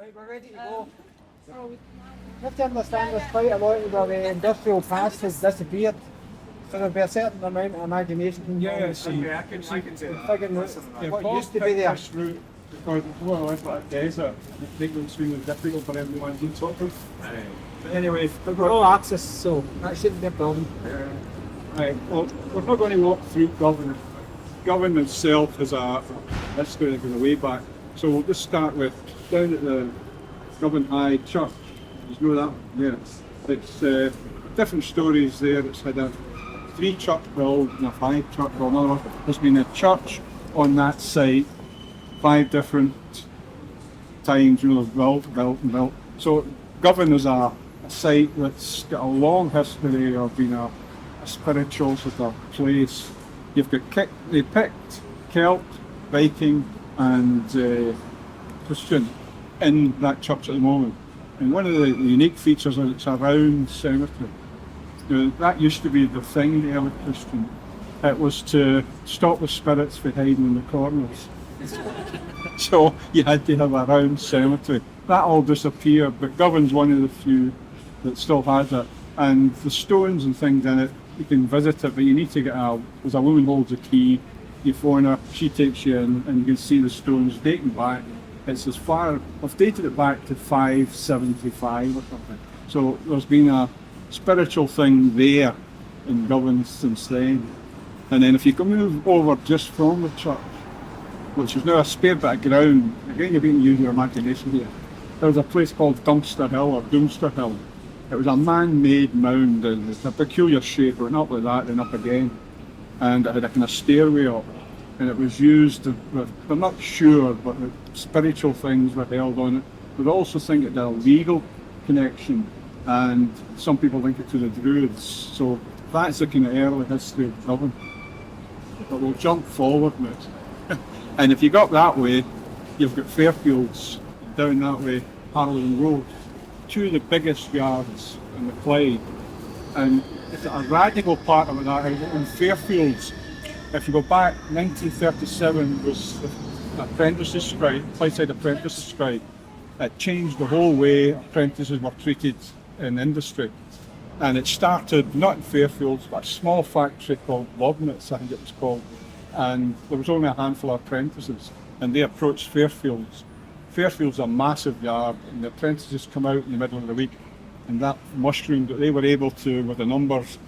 Right, we're ready to go. You have to understand there's quite a lot of the industrial past has disappeared. So there'll be a certain amount of imagination. Yeah, see, I can see Figuring what used to be there. this route because it's more or less like a desert. It's making it extremely difficult for everyone to talk to. But anyway, We've got all access, so that shouldn't be a problem. right, well, we're not going to walk through Govan. Govan itself has a history that goes way back. So we'll just start with down at the Govan High Church. You know that? Yes. It's different stories there. It's had a 3 church build and a 5 church build. In other words, there's been a church on that site 5 different times, built. So Govan is a site that's got a long history of being a spiritual sort of place. You've got they picked Celt, Viking and Christian in that church at the moment. And one of the unique features is it's a round cemetery. That used to be the thing, the early Christian. It was to stop the spirits from hiding in the corners. So you had to have a round cemetery. That all disappeared, but Govan's one of the few that still has it. And the stones and things in it, you can visit it, but you need to there's a woman holds a key, you phone her, she takes you in, and you can see the stones dating back. It's as far, I've dated it back to 575 or something. So there's been a spiritual thing there in Govan since then. And then if you can move over just from the church, which is now a spare bit of ground, again you're being using your imagination here. There's a place called Dumpster Hill or Doomster Hill. It was a man-made mound and it's a peculiar shape, it went up like that and up again. And it had a kind of stairway up. And it was used with, I'm not sure, but the spiritual things were held on it. But I also think it had a legal connection, and some people link it to the Druids. So that's the kind of early history of Govan. But we'll jump forward now. And if you go up that way, you've got Fairfields down that way, Harlan Road. 2 of the biggest yards in the Clyde. And it's a radical part of that in Fairfields. If you go back, 1937 was the apprentices strike, Clydeside apprentices strike. It changed the whole way apprentices were treated in industry. And it started not in Fairfields, but a small factory called Lobnitz, I think it was called. And there was only a handful of apprentices, and they approached Fairfields. Fairfields is a massive yard, and the apprentices come out in the middle of the week, and that mushroomed that they were able to, with the numbers,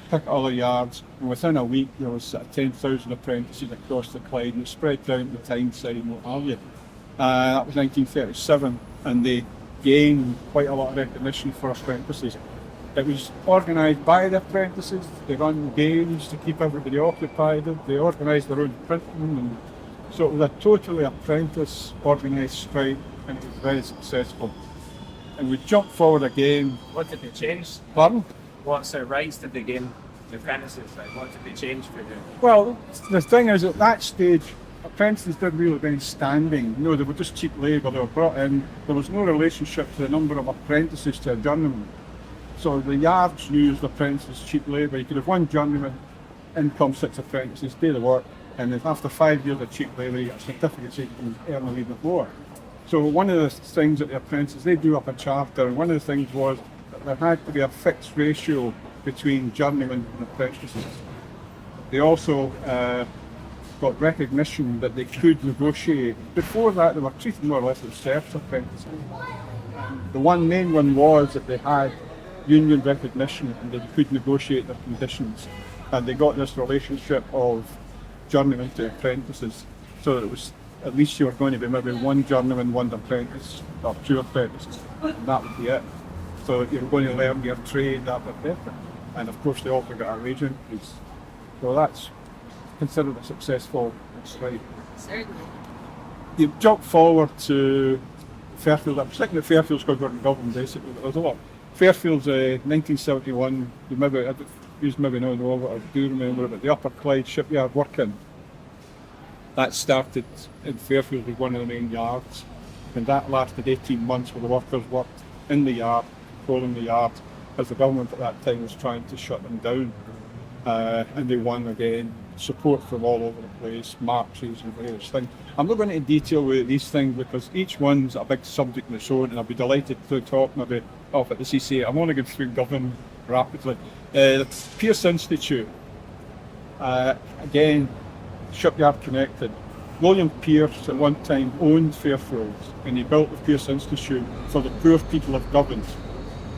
pick other yards, and within a week there was 10,000 apprentices across the Clyde, and it spread down to Tyneside and what have you. That was 1937, and they gained quite a lot of recognition for apprentices. It was organised by the apprentices, they run games to keep everybody occupied, they organised their own printing, and so it was a totally apprentice organised strike, and it was very successful. And we jump forward again. What did they change? Pardon? What sort of rights did they gain? The apprentices, like what did they change for them? Well, the thing is, at that stage, apprentices didn't really have any standing. You know, they were just cheap labour, they were brought in. There was no relationship to the number of apprentices to a journeyman. So the yards used apprentices as cheap labour. You could have 1 journeyman, income 6 apprentices, do the work, and then after 5 years of cheap labour, you get a certificate so you can earn a wee bit more. So one of the things that the apprentices, they drew up a charter, and one of the things was that there had to be a fixed ratio between journeymen and apprentices. They also got recognition that they could negotiate. Before that, they were treated more or less as serfs apprentices. The main one was that they had union recognition and they could negotiate their conditions. And they got this relationship of journeymen to apprentices. So it was, at least you were going to be maybe 1 journeyman, 1 apprentice, or 2 apprentices, and that would be it. So if you were going to learn your trade, that would be better. And of course they also got a wage increase. So that's considered a successful strike. Certainly. You jump forward to Fairfield. I'm thinking that Fairfield's because we're in Govan basically, but there's a lot. Fairfield's 1971, you maybe not know what I do remember it, but the Upper Clyde shipyard working. That started in Fairfield as one of the main yards, and that lasted 18 months where the workers worked in the yard, controlling the yard, as the government at that time was trying to shut them down. And they won again. support from all over the place, marches and various things. I'm not going into detail with these things because each one's a big subject in its own, and I'll be delighted to talk maybe off at the CCA. I'm only going through Govan rapidly. The Pearce Institute, again, shipyard connected. William Pearce at one time owned Fairfields, and he built the Pearce Institute for the poor people of Govan,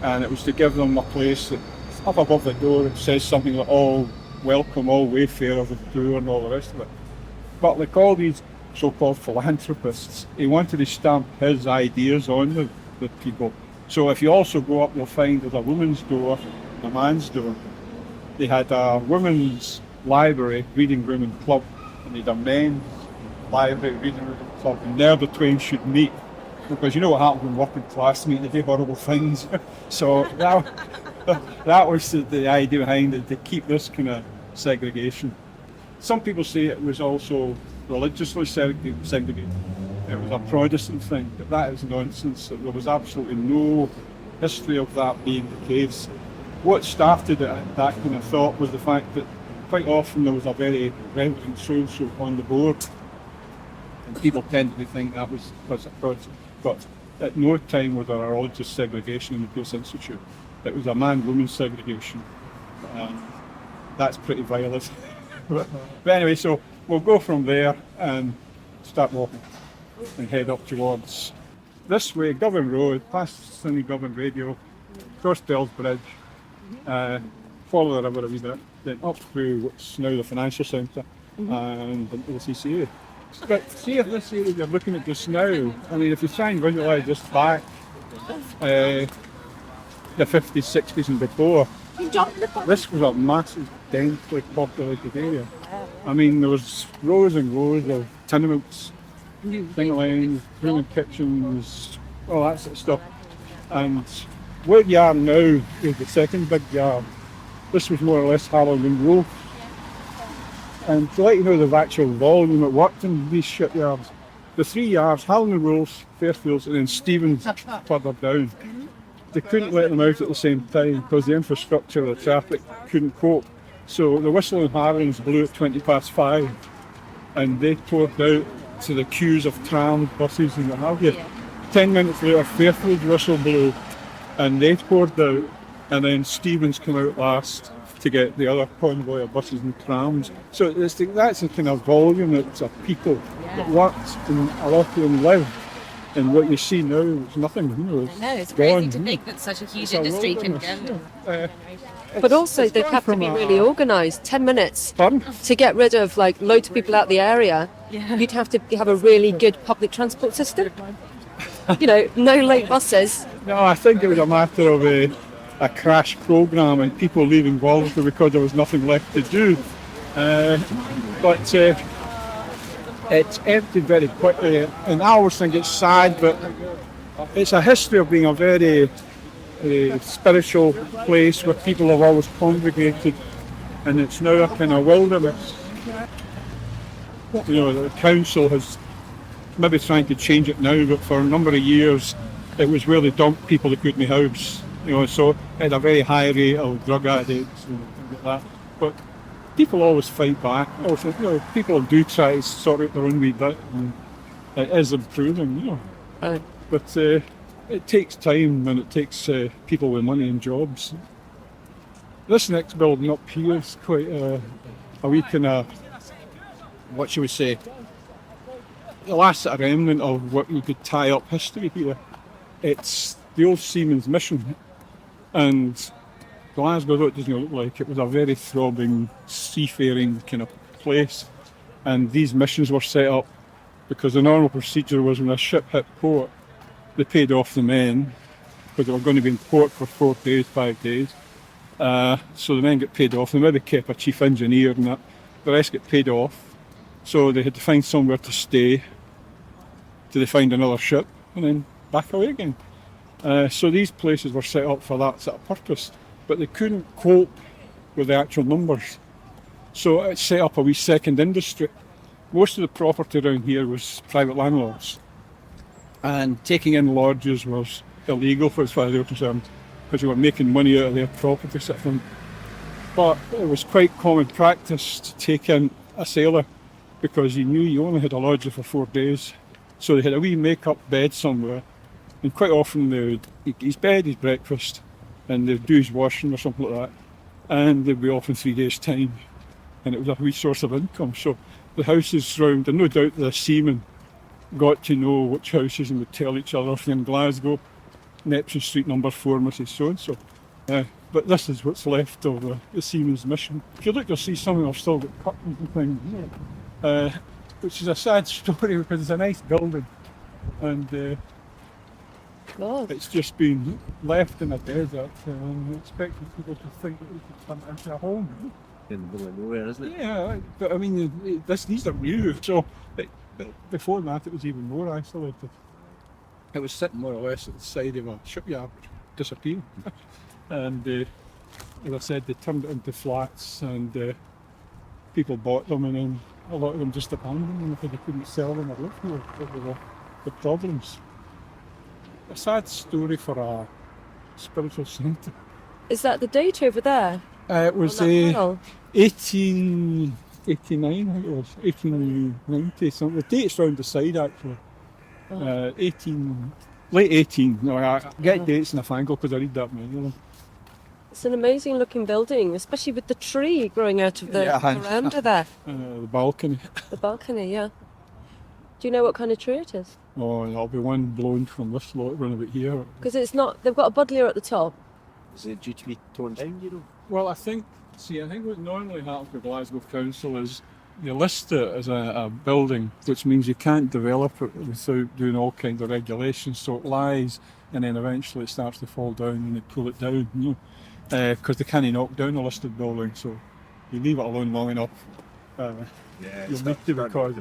and it was to give them a place that up above the door it says something like all welcome, all wayfarers of the poor and all the rest of it. But like all these so-called philanthropists, he wanted to stamp his ideas on the people. So if you also go up, you'll find there's a woman's door, a man's door. They had a women's library, reading room and club, and they had a men's library, reading room and club, and there the twain should meet. Because you know what happens when working class meet, they do horrible things. So that was the idea behind it, to keep this kind of segregation. Some people say it was also religiously segregated. It was a Protestant thing, but that is nonsense. There was absolutely no history of that being the case. What started it, that kind of thought, was the fact that quite often there was a very reverend so-and-so on the board, and people tended to think that was because of Protestant. But at no time was there a religious segregation in the Pearce Institute. It was a man-woman segregation. That's pretty violent. But anyway, so we'll go from there and start walking and head up towards this way, Govan Road, past Sunny Govan Radio, cross Bell's Bridge, follow the river a wee bit, then up through what's now the financial centre and into the CCA. But see if this area you're looking at just now, I mean, if you try and visualise this back, the 50s, 60s and before, this was a massive, densely populated area. I mean, there was rows and rows of tenements, thing lanes, room kitchens, all that sort of stuff. And where you are now is the second big yard. This was more or less Halloween Row. And to let you know the actual volume that worked in these shipyards, the 3 yards, Halloween Rolls, Fairfields and then Stevens further down, they couldn't let them out at the same time because the infrastructure, the traffic couldn't cope. So the whistle and Harrings blew at 5:20 and they poured out to the queues of trams, buses and what have you. 10 minutes later, Fairfield's whistle blew and they poured out, and then Stevens came out last to get the other convoy of buses and trams. So that's the kind of volume that's of people that worked, and a lot of them lived. And what you see now is nothing. It's gone. crazy to think that such a huge industry can go. But also they'd have to be really organised. 10 minutes Pardon? to get rid of like loads of people out the area. You'd have to have a really good public transport system. You know, no late buses. No, I think it was a matter of a crash programme and people leaving Walter because there was nothing left to do. But it's emptied very quickly, and I always think it's sad, but it's a history of being a very spiritual place where people have always congregated, and it's now a kind of wilderness. You know, the council has maybe trying to change it now, but for a number of years it was where they dumped people that couldn't house. You know, so it had a very high rate of drug addicts and things like that. But people always fight back. Also, you know, people do try to sort out their own wee bit, and it is improving, you know. Right. But it takes time, and it takes people with money and jobs. This next building up here is quite a wee kind of, what should we say, the last sort of remnant of what you could tie up history here. It's the old Seamen's Mission, and Glasgow, though it doesn't look like it, was a very throbbing, seafaring kind of place. And these missions were set up because the normal procedure was when a ship hit port, they paid off the men because they were going to be in port for 4 days, 5 days. So the men get paid off. They maybe kept a chief engineer and that. The rest get paid off. So they had to find somewhere to stay till they find another ship and then back away again. So these places were set up for that sort of purpose, but they couldn't cope with the actual numbers. So it set up a wee second industry. Most of the property around here was private landlords, and taking in lodges was illegal for as far as they were concerned, because they were making money out of their property sort of thing. but it was quite common practice to take in a sailor because you knew you only had a lodger for 4 days. So they had a wee make-up bed somewhere, and quite often they would eat his bed, his breakfast, and they'd do his washing or something like that, and they'd be off in 3 days' time, and it was a wee source of income. So the houses round, and no doubt the seamen got to know which houses and would tell each other, in Glasgow, Neptune Street number 4, Mrs. So-and-so. But this is what's left of the seaman's mission. If you look, you'll see some of them have still got curtains and things, which is a sad story because it's a nice building, and God. it's just been left in a desert, and expecting people to think that we could turn it into a home. In the middle of nowhere, isn't it? Yeah, but I mean, these are new, so but before that it was even more isolated. It was sitting more or less at the side of a shipyard, disappearing. And as I said, they turned it into flats, and people bought them, and then a lot of them just abandoned them because they couldn't sell them or live here because of the problems. A sad story for a spiritual centre. Is that the date over there? It was On that panel? 1889, I think it was, 1890 something. The date's round the side actually. 18, late 18. No, I get dates in a fangle because I read that many of them. It's an amazing looking building, especially with the tree growing out of the veranda there. The balcony. The balcony, yeah. Do you know what kind of tree it is? Oh, there'll be one blown from this lot round about here. Because it's not, they've got a buddleia at the top. Is it due to be torn down, you know? Well, I think what normally happens with Glasgow Council is they list it as a building, which means you can't develop it without doing all kinds of regulations, so it lies, and then eventually it starts to fall down and they pull it down, you know, because they can't knock down a listed building, so you leave it alone long enough. You'll need to, because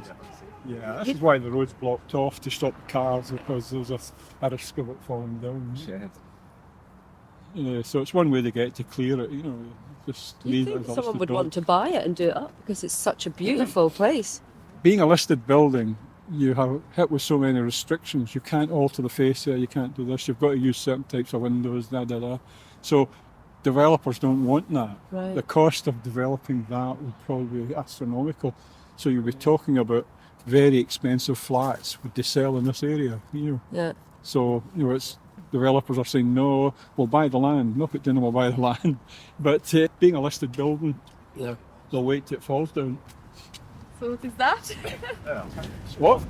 this is why the road's blocked off to stop the cars, because there's a risk of it falling down. So it's one way they get to clear it, you know, just You leave it think as a someone listed would building. want to buy it and do it up because it's such a beautiful place. Being a listed building, you have hit with so many restrictions. You can't alter the fascia, you can't do this, you've got to use certain types of windows, So developers don't want that. Right. The cost of developing that would probably be astronomical. So you'll be talking about very expensive flats would they sell in this area, you know. Yeah. So, you know, it's developers are saying, no, we'll buy the land. Knock it down and we'll buy the land. But being a listed building, they'll wait till it falls down. So what is that? What?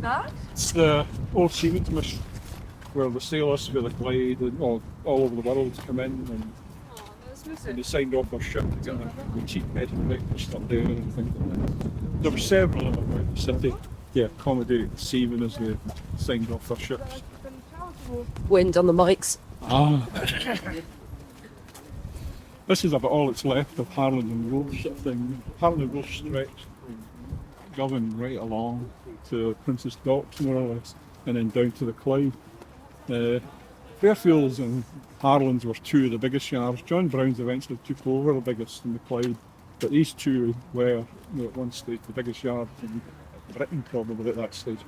That? It's the old seaman commission where the sailors with the Clyde and all over the world come in, and they signed off their ship to get a cheap bed and breakfast up there and things like that. There were several of them around the city to accommodate the seamen as they signed off their ships. Wind on the mics. This is about all that's left of Harland and Wolff sort of thing. Harland and Wolff stretched from Govan right along to Princess Docks more or less, and then down to the Clyde. Fairfields and Harlands were two of the biggest yards. John Brown's eventually took over the biggest in the Clyde, but these two were, you know, at one stage the biggest yard in Britain probably at that stage.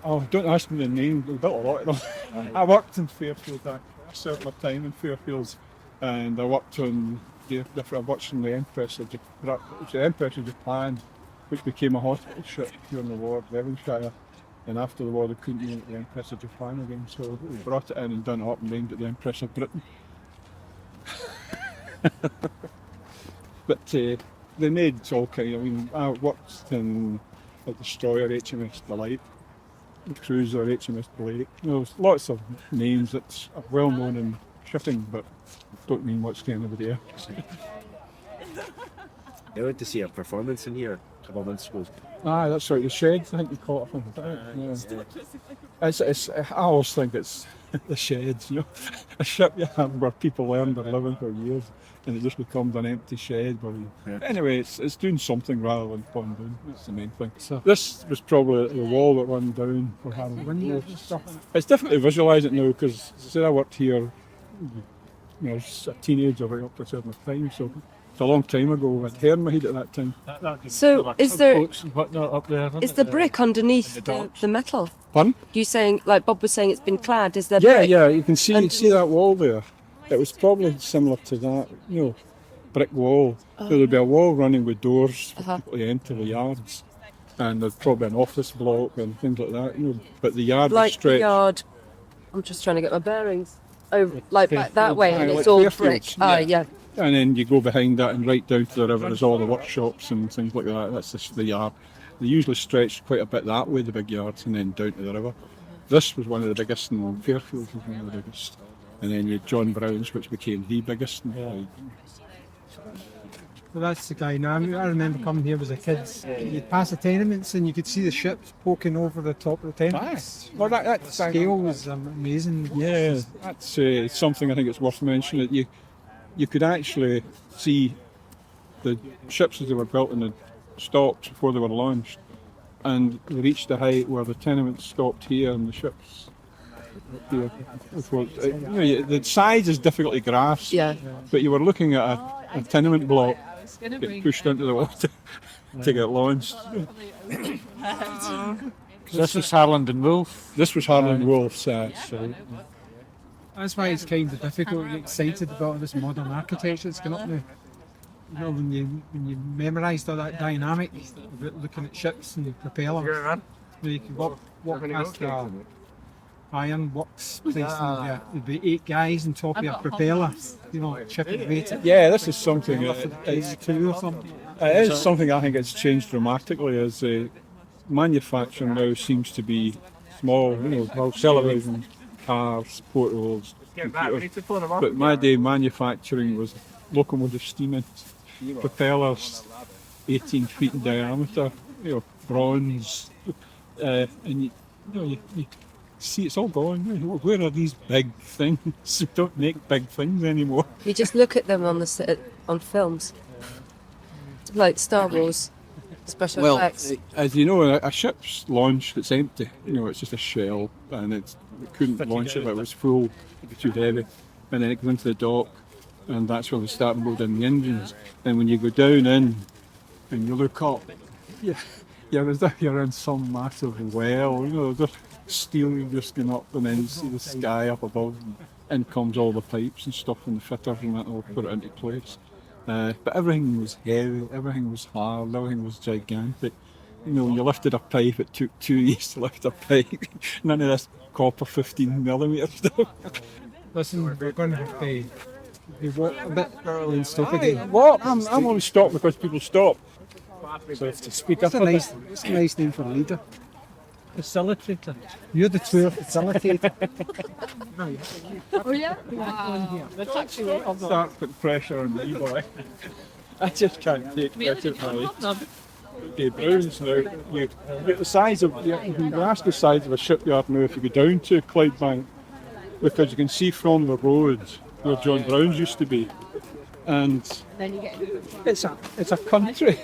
Oh, don't ask me the name. We built a lot of them. I worked in Fairfield. I served my time in Fairfields, and I worked on I watched on the Empress of Japan, which became a hospital ship during the war, Devonshire. And after the war, they couldn't name it the Empress of Japan again, so we brought it in and done it up and named it the Empress of Britain. But they made all kind. I mean, I worked in a destroyer, HMS Delight, the cruiser, HMS Blake. There's lots of names that are well known in shipping, but don't mean much to anybody else. I went to see a performance in here a couple of months ago. Ah, that's right, the sheds, I think you call it. I always think it's the sheds, you know. A shipyard where people learn their living for years, and it just becomes an empty shed. Anyway, it's doing something rather than falling down. That's the main thing. So this was probably the wall that ran down for having windows and stuff. It's difficult to visualise it now because, as I said, I worked here, you know, as a teenager right up to a certain time, so It's a long time ago. We had Hermide at that time. So is there Boats and whatnot up there, isn't is it? the brick underneath the the docks. metal? Pardon? You saying, like Bob was saying, it's been clad? Is there Yeah, brick? yeah. You can see And- that wall there. It was probably similar to that, brick wall. So there'd be a wall running with doors for Uh-huh. people to enter the yards, and there'd probably an office block and things like that. But the yard was Like the stretched. yard. I'm just trying to get my bearings. Oh, like back that way, and Aye, it's like all Fairfields, brick. Ah, yeah. And then you go behind that and right down to the river is all the workshops and things like that. That's the yard. They usually stretched quite a bit that way, the big yards, and then down to the river. This was one of the biggest, and Fairfields was one of the biggest. And then you had John Brown's, which became the biggest. Well, that's the guy now. I remember coming here as a kid. You'd pass the tenements and you could see the ships poking over the top of the tenements. Well, that The scale was amazing. Yeah, that's something I think it's worth mentioning. That you could actually see the ships as they were built and had stopped before they were launched, and they reached the height where the tenements stopped here and the ships. Here. The size is difficult to grasp, Yeah. but you were looking at a tenement block get pushed into the water to get launched. This is Harland and Wolff. This was Harland Wolff's site. That's why it's kind of difficult to get excited about this modern architecture that's going up now. When you memorised all that dynamic about looking at ships and propellers, where you could walk past the iron works place and there'd be 8 guys on top of a propeller, chipping weight. Yeah, this is something. It's 2 or something. It is something I think it's changed dramatically as manufacturing now seems to be small, television, cars, portables, computers. But my day manufacturing was locomotive steam engines, propellers 18 feet in diameter, bronze, and you see it's all gone. Where are these big things? We don't make big things anymore. You just look at them on films, like Star Wars special effects. As you know, a ship's launched, it's empty. It's just a shell, and it couldn't launch it, but it was full, it'd be too heavy. And then it goes into the dock, and that's where they start building the engines. And when you go down in and you look up, you're as if you're in some massive well. There's steel just going up, and then you see the sky up above, and in comes all the pipes and stuff, and the fitters, and that all put it into place. But everything was heavy, everything was hard, everything was gigantic. When you lifted a pipe, it took 2 years to lift a pipe. None of this copper 15mm stuff. Listen, we're going to have to walk a bit and stop again. What? I'm only stopped because people stop. So it's to speak up That's a nice name for a leader. Facilitator. You're the tour facilitator. Oh yeah? Wow. That's actually I'll start putting pressure on me, boy. I just can't take pressure from me. Okay, Browns now. You get the size of, you can grasp the size of a shipyard now if you go down to Clydebank, because you can see from the road where John Brown's used to be, and it's a country.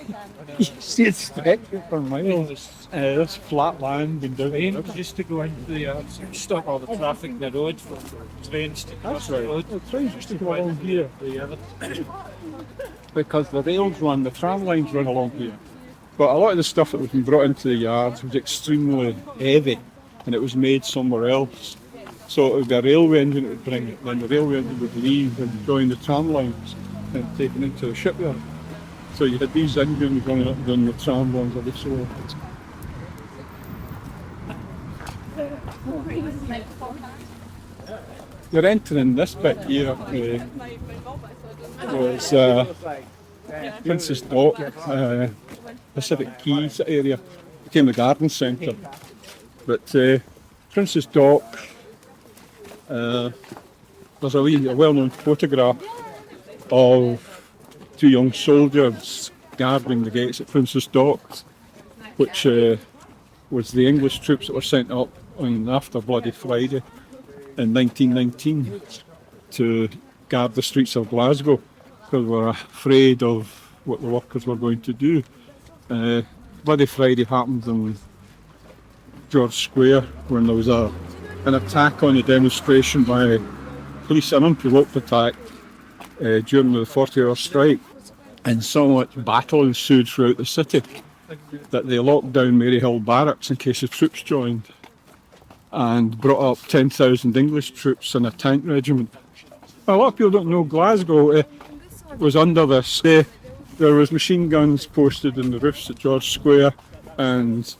You see it stretching for miles. This flat land and down there. Trains used to go into the yards and stop all the traffic in the road for trains to cross the road. The trains used to go along here because the rails run, the tram lines run along here. But a lot of the stuff that was been brought into the yards was extremely heavy, and it was made somewhere else. So it would be a railway engine that would bring it, then the railway engine would leave and join the tram lines and taken into the shipyard. So you had these engines running up and the tram lines of this way. You're entering this bit here was Princess Dock, Pacific Quays area, became the garden centre. But Princess Dock, there's a well-known photograph of 2 young soldiers guarding the gates at Princess Dock, which was the English troops that were sent up after Bloody Friday in 1919 to guard the streets of Glasgow because we were afraid of what the workers were going to do. Bloody Friday happened in George Square when there was an attack on the demonstration by police, an unprovoked attack during the 40-hour strike, And so much battle ensued throughout the city that they locked down Maryhill Barracks in case the troops joined, and brought up 10,000 English troops and a tank regiment. A lot of people don't know Glasgow was under this. There was machine guns posted in the roofs at George Square, and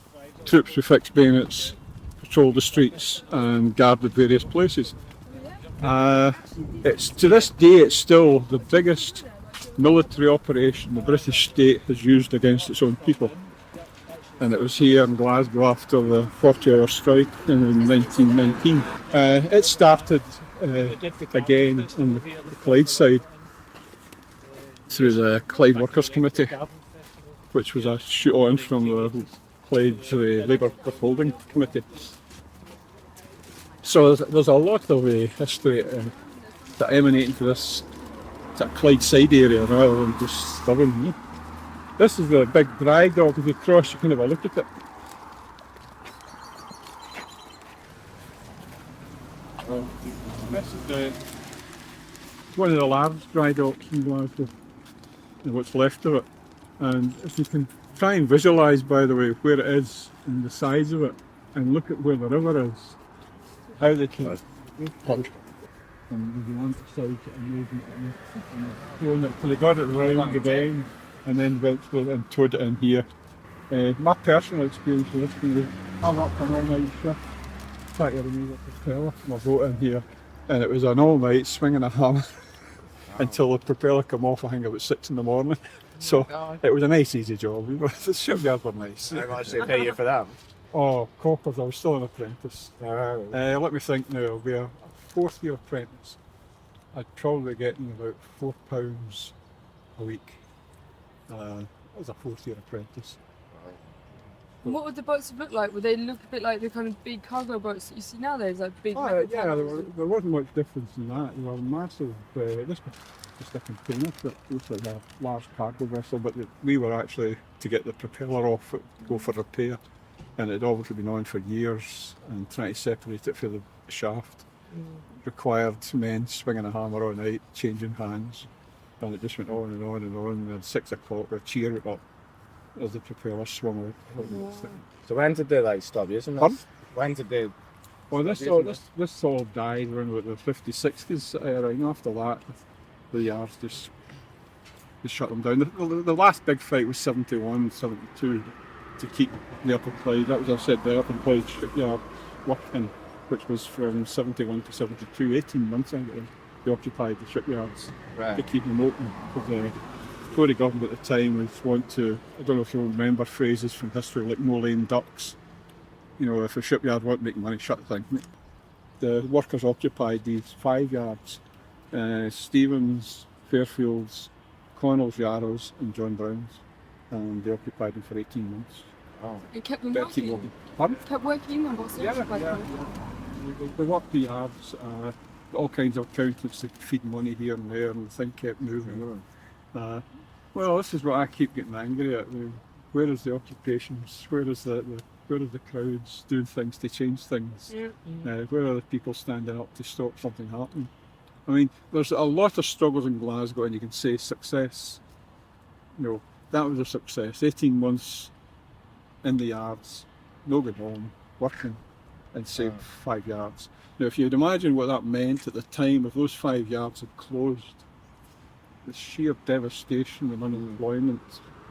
troops with fixed bayonets patrolled the streets and guarded various places. It's to this day it's still the biggest military operation the British state has used against its own people. And it was here in Glasgow after the 40-hour strike in 1919. It started again on the Clyde side through the Clyde Workers' Committee, which was a shoot on from the Clyde Labour Withholding Committee. So there's a lot of history that emanating to this Clyde side area rather than just Govan. This is the big dry dock. If you cross, you can have a look at it. This is one of the large dry docks in Glasgow, and what's left of it. And if you can try and visualise, by the way, where it is and the size of it, and look at where the river is, how they can punch. And the one side and moving it, so they got it around Govan and then went and towed it in here. My personal experience with this was I'm up for an all-night shift, trying to remove the propeller from my boat in here, and it was an all-night swinging a hammer until the propeller came off, I think about 6 in the morning. So it was a nice easy job. The shipyards were nice. How much did they pay you for that? Oh, coppers, I was still an apprentice. Let me think now, I'll be a 4th year apprentice. I'd probably getting about £4 a week. As a 4th year apprentice. What would the boats look like? Would they look a bit like the kind of big cargo boats that you see nowadays, like big? Yeah, there wasn't much difference in that. They were massive. This was just a container that looked like a large cargo vessel, but we were actually, to get the propeller off, go for repair, and it had obviously been on for years, and trying to separate it from the shaft required men swinging a hammer all night, changing hands. And it just went on and on and on, and at 6 o'clock a cheer went up as the propeller swung out. So when did they stop using Pardon? this? When did they? Well, this all died around about the 50s, 60s era, and after that the yards just shut them down. The last big fight was 71, 72 to keep the Upper Clyde. That was, I said, the Upper Clyde shipyard working, which was from 71 to 72, 18 months I think. They occupied the shipyards to keep them open, because the Tory government at the time was want to, I don't know if you'll remember phrases from history like no lame ducks. You know, if a shipyard won't make money, shut the thing. The workers occupied these 5 yards, Stevens, Fairfields, Connell's, Yarrows and John Brown's, and they occupied them for 18 months. Oh. It kept them 13 working. working. Pardon? Kept working, and what's it like? They worked the yards, all kinds of accountants to feed money here and there, and the thing kept moving. Well, this is what I keep getting angry at. Where is the occupations? Where is the crowds doing things to change things? Where are the people standing up to stop something happening? I mean, there's a lot of struggles in Glasgow, and you can say success. You know, that was a success. 18 months in the yards, no going home, working, and saved 5 yards. Now, if you'd imagine what that meant at the time, if those 5 yards had closed, the sheer devastation and unemployment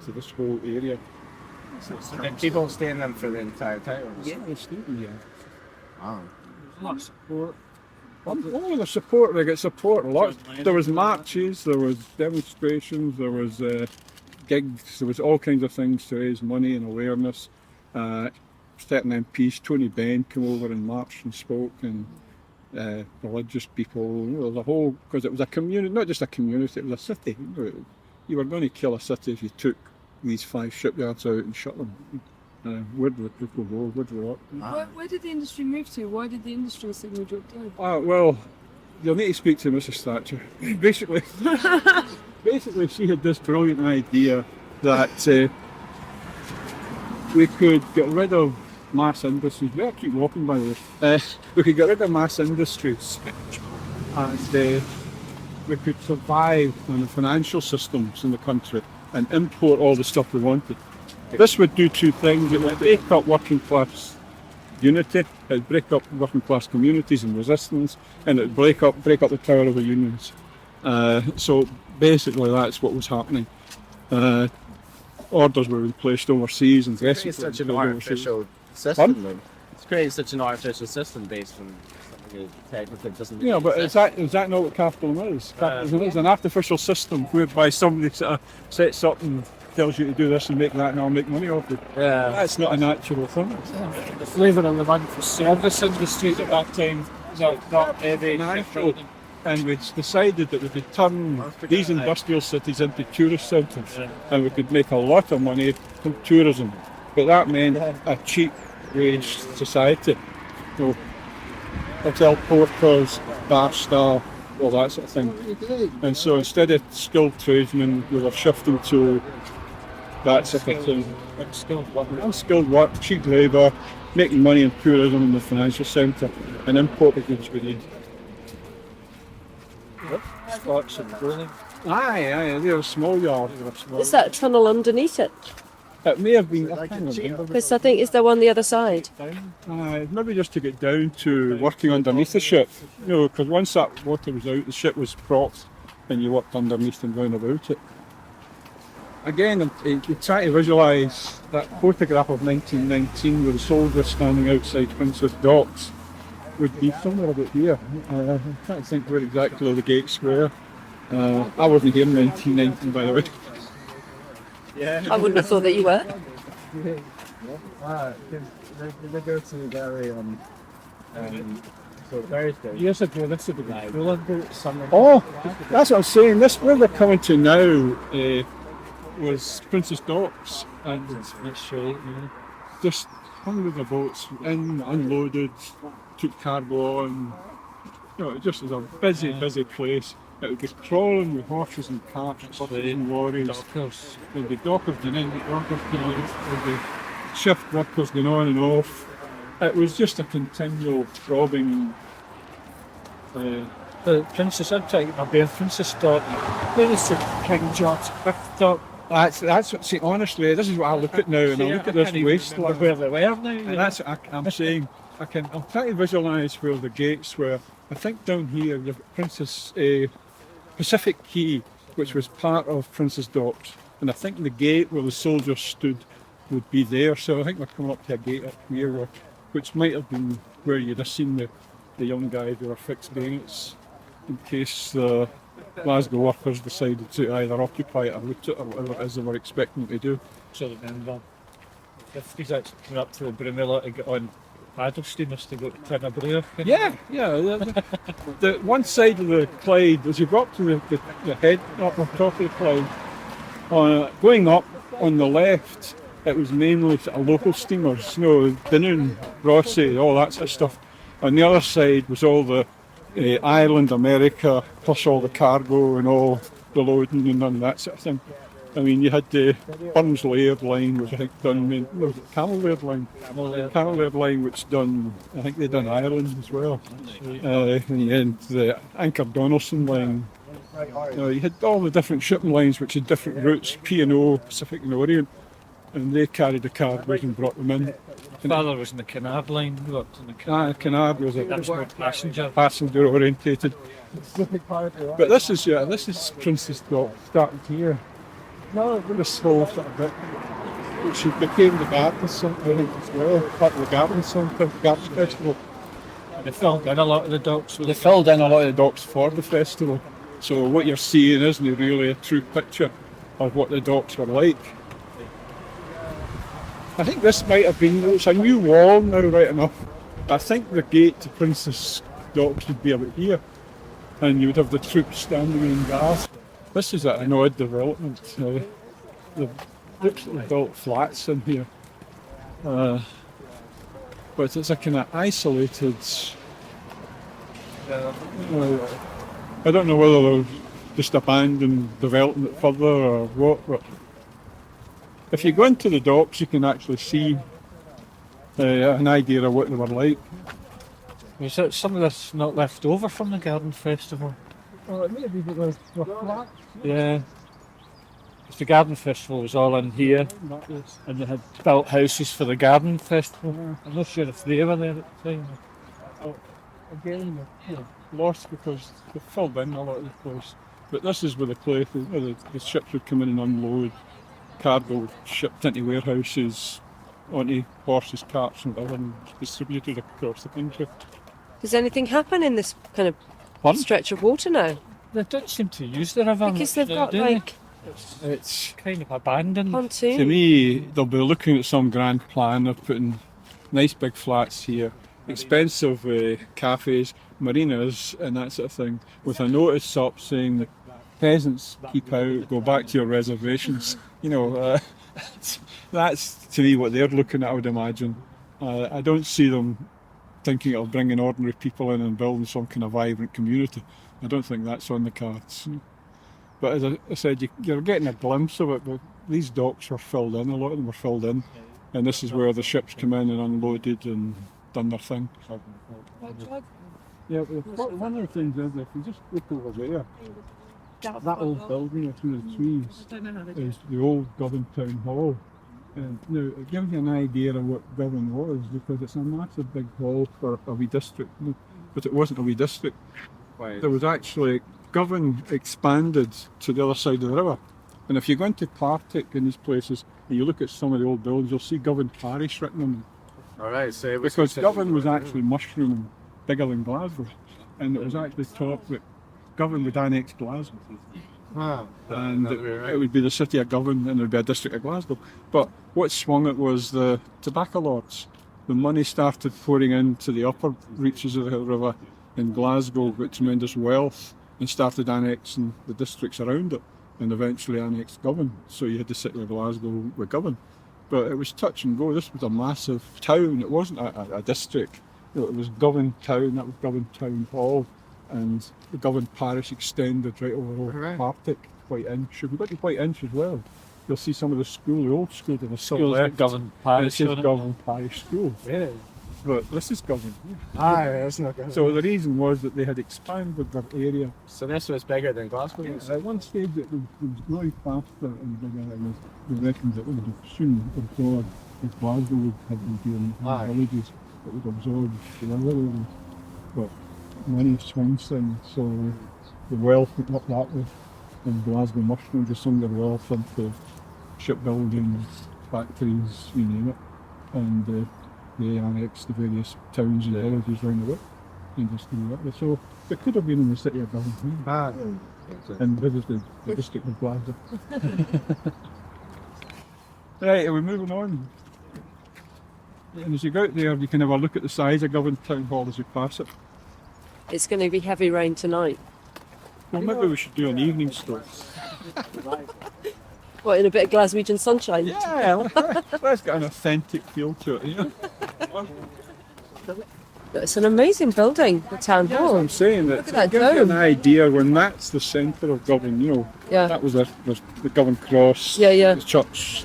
to this whole area. Did people stay in them for the entire time? Yeah, they stayed in the yards. Wow. A lot of support. Oh, the support, they get support a lot. There was marches, there was demonstrations, there was gigs, there was all kinds of things to raise money and awareness. Certain MPs, Tony Benn came over and marched and spoke, and religious people. You know, the whole, because it was a community, not just a community, it was a city. You were going to kill a city if you took these 5 shipyards out and shut them. Where did the people go? Where did they work? Where did the industry move to? Why did the industry suddenly drop down? Well, you'll need to speak to Mrs. Thatcher. Basically, she had this brilliant idea that we could get rid of mass industries. We keep walking by this. We could get rid of mass industries and we could survive on the financial systems in the country and import all the stuff we wanted. This would do two things. It would break up working class unity, it would break up working class communities and resistance, and it would break up the power of the unions. So basically that's what was happening. Orders were placed overseas and It's vessels such were an built overseas. artificial system. Though. It's creating such an artificial system based on something that technically doesn't. Yeah, but is that not what capitalism is? Capitalism is an artificial system whereby somebody sort of sets up and tells you to do this and make that, and I'll make money off it. Yeah. That's not a natural thing. The flavour of the money for service industry at that time was not very Natural. And we decided that we could turn these industrial cities into tourist centres, and we could make a lot of money from tourism. But that meant a cheap wage society. So, hotel porters, bar staff, all that sort of thing. And so instead of skilled tradesmen, we were shifting to that sort of thing. Unskilled work, cheap labour, making money in tourism in the financial centre, and importing goods we need. Scots and bowling. Aye, they're a small yard. Is that a tunnel underneath it? It may have been, I can't remember. Because I think, is there one the other side? Maybe just to get down to working underneath the ship. You know, because once that water was out, the ship was propped and you worked underneath and round about it. Again, you try to visualise that photograph of 1919 with the soldiers standing outside Princess Docks would be somewhere about here. I'm trying to think where exactly the gates were. I wasn't here in 1919, by the way. I wouldn't have thought that you were. They go to Gary on Thursday. Years ago, this would have been full of boats. Oh, that's what I'm saying. This where they're coming to now was Princess Docks, and just hundreds of boats in, unloaded, took cargo on. You know, it just was a busy place. It would be crawling with horses and carts, buses and lorries. Dockers. There'd be dockers going in, dockers going out, there'd be shift workers going on and off. It was just a continual throbbing. The Princess, I'm talking about the Princess Dock. Where is the King George V Dock? That's what. See, honestly, this is what I look at now, and I look at this wasteland. Where they were now. And that's what I'm saying. I'm trying to visualise where the gates were. I think down here, you've got Princess Pacific Quay, which was part of Princess Docks, and I think the gate where the soldiers stood would be there. So I think we're coming up to a gate up here, which might have been where you'd have seen the young guys who were fixed bayonets in case the Glasgow workers decided to either occupy it or loot it or whatever it is they were expecting to do. So then the 50s actually coming up to the Brunella to get on paddle steamers to go to Tinabrea. Yeah. The one side of the Clyde, as you go up to the head, up on top of the Clyde, going up on the left, it was mainly sort of local steamers, you know, Dunoon, Rossy, all that sort of stuff. On the other side was all the Ireland, America, plus all the cargo and all the loading and none of that sort of thing. I mean, you had the Burns Laird line, which I think done, was it Camel Laird line? Camel Laird line, which done, I think they done Ireland as well. And the Anchor Donaldson line. You had all the different shipping lines which had different routes, P&O, Pacific and Orient, and they carried the cargoes and brought them in. My father was in the Canard line, he worked in the Canard. Canard was That's more passenger. passenger orientated. But this is Princess Dock, starting here. This whole sort of bit, which became the garden centre, I think, as well, part of the garden centre, garden festival. They filled in a lot of the docks. They filled in a lot of the docks for the festival. So what you're seeing isn't really a true picture of what the docks were like. I think this might have been, it's a new wall now, right enough. I think the gate to Princess Docks would be about here, and you would have the troops standing in guard. This is an odd development. They've built flats in here, but it's a kind of isolated. I don't know whether they'll just abandon developing it further or what, but if you go into the docks, you can actually see an idea of what they were like. Was that some of this not left over from the Garden Festival? Oh, maybe it was flat. Yeah. 'Cause the garden festival was all in here, and they had built houses for the garden festival. I'm not sure if they were there at the time. Again, you're lost because they've filled in a lot of the place. But this is where the place, where the ships would come in and unload cargo shipped into warehouses, onto horses, carts and whatever, and distributed across the country. Does anything happen in this kind of Pardon? stretch of water now? They don't seem to use the river Because much they've now, got do they? like It's Kind of abandoned. pontoon. To me, they'll be looking at some grand plan of putting nice big flats here, expensive cafes, marinas, and that sort of thing, with a notice up saying the peasants keep out, go back to your reservations. That's to me what they're looking at, I would imagine. I don't see them thinking of bringing ordinary people in and building some kind of vibrant community. I don't think that's on the cards. But as I said, you're getting a glimpse of it, but these docks were filled in, a lot of them were filled in, and this is where the ships come in and unloaded and done their thing. Yeah, but one of the things is, if you just look over there, that old building through the trees is the old Govan Town Hall. And now, it gives you an idea of what Govan was, because it's a massive big hall for a wee district, but it wasn't a wee district. There was actually, Govan expanded to the other side of the river. And if you go into Partick in these places, and you look at some of the old buildings, you'll see Govan Parish written on them. Alright, so it was Because Govan was actually mushrooming bigger than Glasgow. And it was actually thought that Govan would annex Glasgow. And it would be the city of Govan and it would be a district of Glasgow. But what swung it was the tobacco lords. The money started pouring into the upper reaches of the river, and Glasgow got tremendous wealth and started annexing the districts around it, and eventually annexed Govan. So you had the city of Glasgow with Govan. But it was touch and go. This was a massive town. It wasn't a district. It was Govan Town. That was Govan Town Hall. And the Govan Parish extended right over Partick, White Inch. If we go to White Inch as well, you'll see some of the school, the old school, the Schools left. at Govan And it Parish. says on it. Govan Parish School. Yeah. But this is Govan. Aye, that's not good. So the reason was that they had expanded their area. So this was bigger than Glasgow? At one stage it was growing faster and bigger, and they reckoned that it would soon absorb, if Glasgow would have been doing villages, it would absorb the other areas. But money swings things, so the wealth went up that way, and Glasgow mushroomed with some of their wealth into shipbuilding, factories, you name it, and they annexed the various towns and villages around the way, and just do that. So it could have been in the city of Govan. Aye. And this is the district of Glasgow. Right, are we moving on? And as you go out there, you can have a look at the size of Govan Town Hall as you pass it. It's going to be heavy rain tonight. Well, maybe we should do an evening stroll. What, in a bit of Glaswegian sunshine? Yeah, let's get an authentic feel to it, you know? It's an amazing building, the town That's what hall. I'm saying. That Look at that it gives you an dome. idea when that's the centre of Govan, you know. Yeah. That was the Govan Cross, Yeah. the church,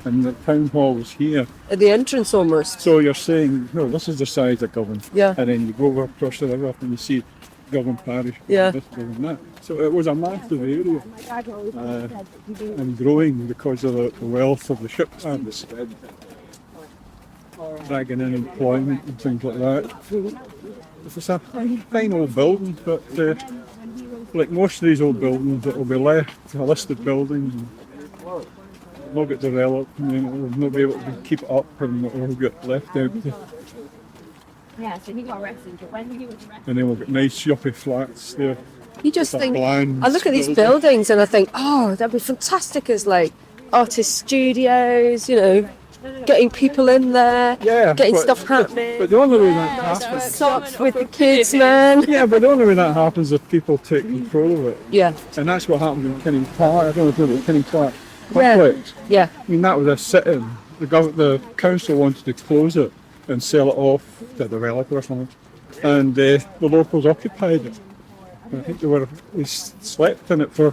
and the town hall was here. At the entrance almost. So you're saying, no, this is the size of Govan. Yeah. And then you go over across the river and you see Govan Parish, Yeah. this, Govan, that. So it was a massive area and growing because of the wealth of the ship hands, dragging in employment and things like that. It's a fine old building, but like most of these old buildings, it will be left a listed building. And they'll get developed and then they'll not be able to keep it up and it will get left empty. Yeah, so he got arrested. But when he was arrested, And then we'll get nice yuppie flats there. You just It's a think, bland I look at these building. buildings and I think, oh, that'd be fantastic as like artist studios, you know, getting people in there, Yeah, getting but- stuff happening. But the only way that happens, Shops with the kids, man. yeah, but the only way that happens is if people take control of it. Yeah, And that's what happened in Kenning Park. I don't know if you know about Kenning Park Yeah. complex. yeah. I mean, that was a sit-in. The council wanted to close it and sell it off to a developer or something. And the locals occupied it. And I think they slept in it for, I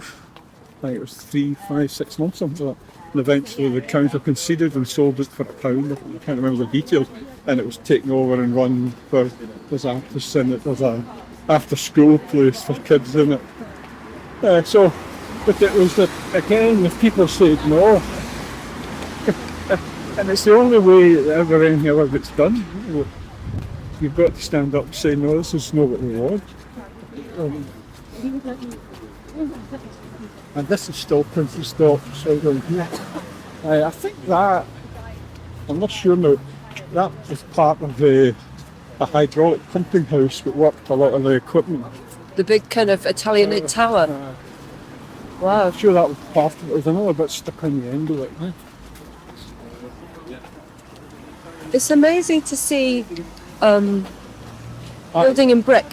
think it was 3, 5, 6 months, something like that. And eventually the council conceded and sold it for £1. I can't remember the details. And it was taken over and run for, there's artists in it, there's a after school place for kids in it. So, but it was that again, the people said no, and it's the only way that ever anything ever gets done. You've got to stand up and say no. This is not what we want. And this is still Princess Stop. So I think that, I'm not sure now, that was part of a hydraulic pumping house that worked a lot of the equipment. The big kind of Italian tower. Wow. I'm sure that was part of it. There's another bit stuck on the end of it. It's amazing to see building in brick.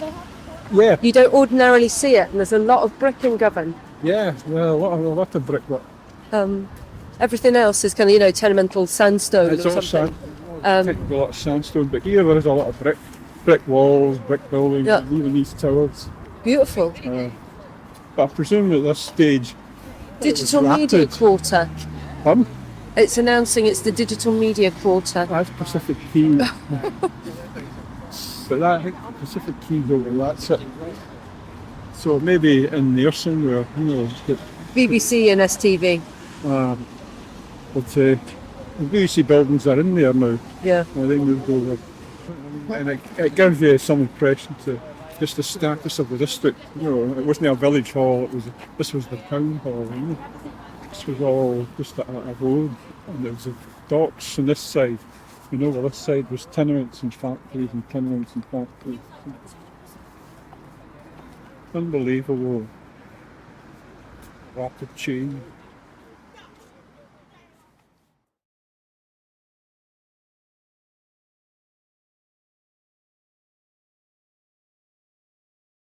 Yeah, You don't ordinarily see it, and there's a lot of brick in Govan. yeah, well, a lot of brickwork. Everything else is kind of, tenemental sandstone It's or all something. a lot of sandstone, but here there is a lot of brick walls, brick buildings, Yeah. and even these towers. Beautiful. But I presume at this stage, Digital was Media rapid. Quarter. Pardon? It's announcing it's the Digital Media Quarter. That's Pacific Key. But that, I think Pacific Key's over, that's it. So maybe in nursing where, get, BBC and STV. but the BBC buildings are in there now. Yeah. Well, they moved over. And it gives you some impression to just the status of the district. It wasn't a village hall, this was the town hall. This was all just a road, and there was the docks on this side. Over this side was tenements and factories and tenements and factories. Unbelievable rapid change.